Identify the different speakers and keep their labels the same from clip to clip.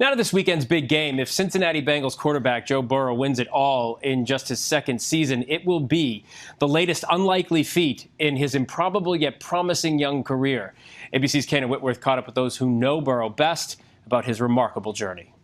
Speaker 1: Now to this weekend's big game. If Cincinnati Bengals quarterback Joe Burrow wins it all in just his second season, it will be the latest unlikely feat in his improbable yet promising young career. ABC's Kayna Whitworth caught up with those who know Burrow best about his remarkable journey.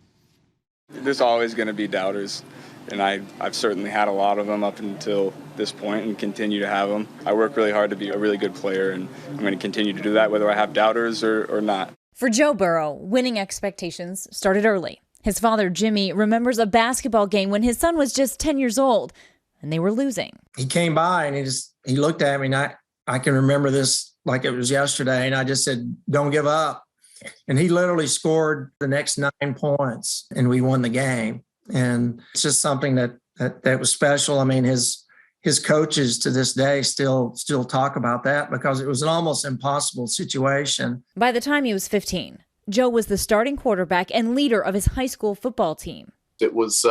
Speaker 2: There's always going to be doubters, and I've certainly had a lot of them up until this point and continue to have them. I work really hard to be a really good player, and I'm going to continue to do that whether I have doubters or not.
Speaker 3: For Joe Burrow, winning expectations started early. His father, Jimmy, remembers a basketball game when his son was just 10 years old, and they were losing.
Speaker 4: He came by, and he looked at me, and I can remember this like it was yesterday, and I just said, "Don't give up." And he literally scored the next 9 points, and we won the game. And it's just something that was special. I mean, his coaches to this day still talk about that because it was an almost impossible situation.
Speaker 3: By the time he was 15, Joe was the starting quarterback and leader of his high school football team.
Speaker 5: It was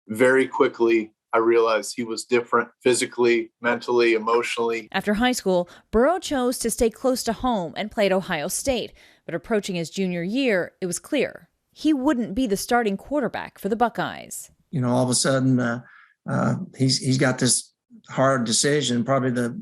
Speaker 5: very quickly, I realized he was different physically, mentally, emotionally.
Speaker 3: After high school, Burrow chose to stay close to home and play at Ohio State. But approaching his junior year, it was clear he wouldn't be the starting quarterback for the Buckeyes.
Speaker 4: You know, all of a sudden, he's got this hard decision, probably the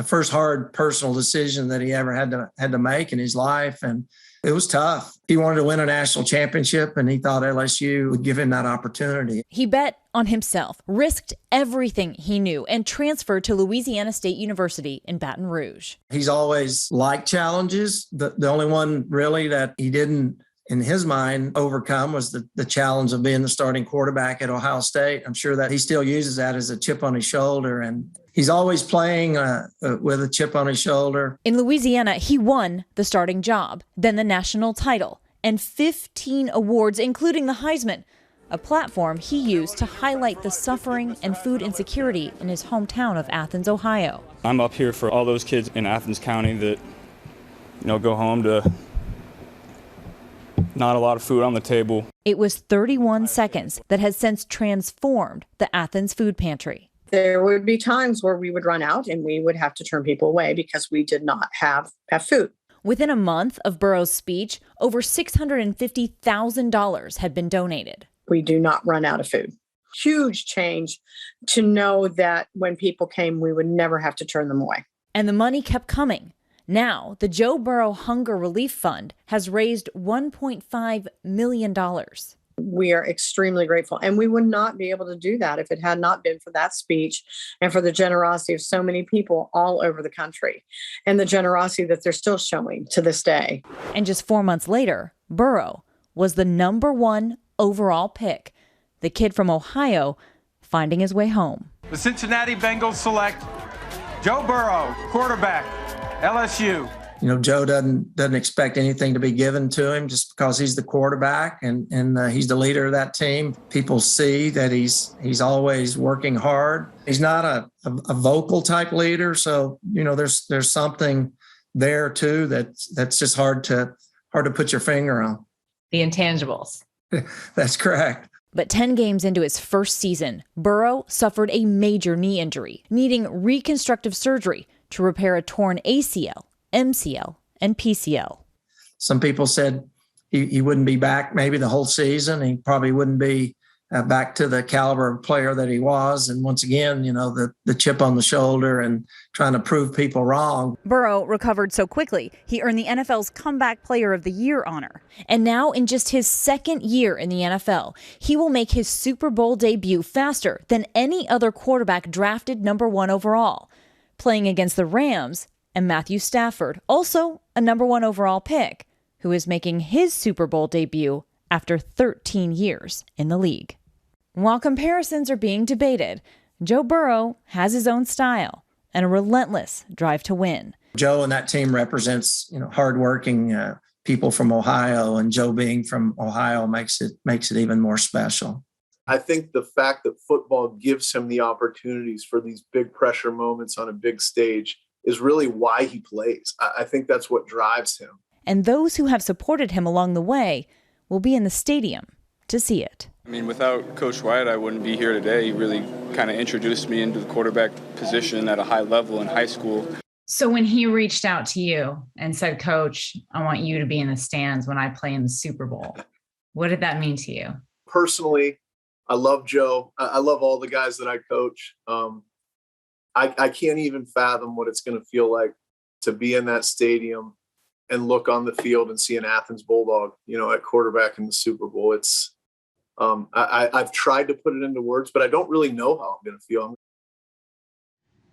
Speaker 4: first hard personal decision that he ever had to make in his life, and it was tough. He wanted to win a national championship, and he thought LSU would give him that opportunity.
Speaker 3: He bet on himself, risked everything he knew, and transferred to Louisiana State University in Baton Rouge.
Speaker 4: He's always liked challenges. The only one really that he didn't, in his mind, overcome was the challenge of being the starting quarterback at Ohio State. I'm sure that he still uses that as a chip on his shoulder, and he's always playing with a chip on his shoulder.
Speaker 3: In Louisiana, he won the starting job, then the national title, and 15 awards, including the Heisman, a platform he used to highlight the suffering and food insecurity in his hometown of Athens, Ohio.
Speaker 6: I'm up here for all those kids in Athens County that, go home to not a lot of food on the table.
Speaker 3: It was 31 seconds that has since transformed the Athens Food Pantry.
Speaker 7: There would be times where we would run out and we would have to turn people away because we did not have food.
Speaker 3: Within a month of Burrow's speech, over $650,000 had been donated.
Speaker 7: We do not run out of food. Huge change to know that when people came, we would never have to turn them away.
Speaker 3: And the money kept coming. Now, the Joe Burrow Hunger Relief Fund has raised $1.5 million.
Speaker 7: We are extremely grateful, and we would not be able to do that if it had not been for that speech and for the generosity of so many people all over the country and the generosity that they're still showing to this day.
Speaker 3: And just 4 months later, Burrow was the #1 overall pick, the kid from Ohio finding his way home.
Speaker 8: The Cincinnati Bengals select Joe Burrow, quarterback, LSU.
Speaker 4: Joe doesn't expect anything to be given to him just because he's the quarterback and he's the leader of that team. People see that he's always working hard. He's not a vocal type leader, so there's something there too that's just hard to put your finger on.
Speaker 9: The intangibles.
Speaker 4: That's correct.
Speaker 3: But 10 games into his first season, Burrow suffered a major knee injury, needing reconstructive surgery to repair a torn ACL, MCL, and PCL. Some
Speaker 4: people said he wouldn't be back maybe the whole season. He probably wouldn't be back to the caliber of player that he was. And once again, the chip on the shoulder and trying to prove people wrong.
Speaker 3: Burrow recovered so quickly, he earned the NFL's Comeback Player of the Year honor. And now, in just his second year in the NFL, he will make his Super Bowl debut faster than any other quarterback drafted #1 overall, playing against the Rams and Matthew Stafford, also a #1 overall pick, who is making his Super Bowl debut after 13 years in the league. While comparisons are being debated, Joe Burrow has his own style and a relentless drive to win.
Speaker 4: Joe and that team represents, hardworking people from Ohio, and Joe being from Ohio makes it even more special.
Speaker 5: I think the fact that football gives him the opportunities for these big pressure moments on a big stage is really why he plays. I think that's what drives him.
Speaker 3: And those who have supported him along the way will be in the stadium to see it.
Speaker 2: I mean, without Coach Wyatt, I wouldn't be here today. He really kind of introduced me into the quarterback position at a high level in high school.
Speaker 9: So when he reached out to you and said, Coach, I want you to be in the stands when I play in the Super Bowl, what did that mean to you?
Speaker 5: Personally, I love Joe. I love all the guys that I coach. I can't even fathom what it's going to feel like to be in that stadium and look on the field and see an Athens Bulldog, at quarterback in the Super Bowl. It's I've tried to put it into words, but I don't really know how I'm going to feel.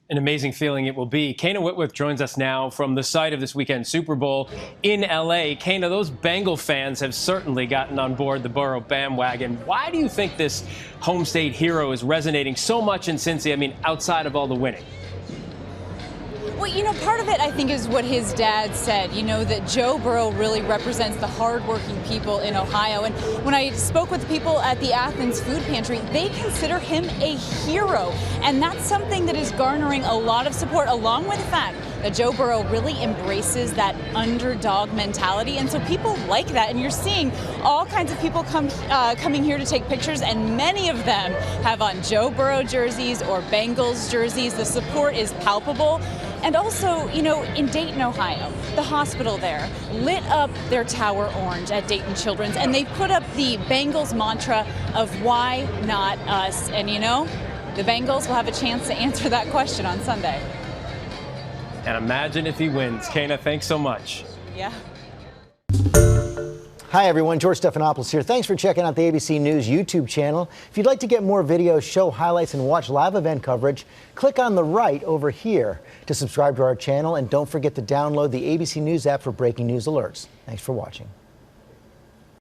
Speaker 1: An amazing feeling it will be. Kayna Whitworth joins us now from the site of this weekend's Super Bowl in L.A. Kayna, those Bengal fans have certainly gotten on board the Burrow bandwagon. Why do you think this home state hero is resonating so much in Cincy? I mean, outside of all the winning.
Speaker 10: Well, part of it, I think, is what his dad said, that Joe Burrow really represents the hardworking people in Ohio. And when I spoke with people at the Athens Food Pantry, they consider him a hero. And that's something that is garnering a lot of support, along with the fact that Joe Burrow really embraces that underdog mentality. And so people like that. And you're seeing all kinds of people coming here to take pictures, and many of them have on Joe Burrow jerseys or Bengals jerseys. The support is palpable. And also, in Dayton, Ohio, the hospital there lit up their tower orange at Dayton Children's, and they put up the Bengals mantra of why not us? And the Bengals will have a chance to answer that question on Sunday.
Speaker 1: And imagine if he wins. Kayna, thanks so much.
Speaker 10: Yeah.
Speaker 11: Hi, everyone. George Stephanopoulos here. Thanks for checking out the ABC News YouTube channel. If you'd like to get more videos, show highlights, and watch live event coverage, click on the right over here to subscribe to our channel. And don't forget to download the ABC News app for breaking news alerts. Thanks for watching.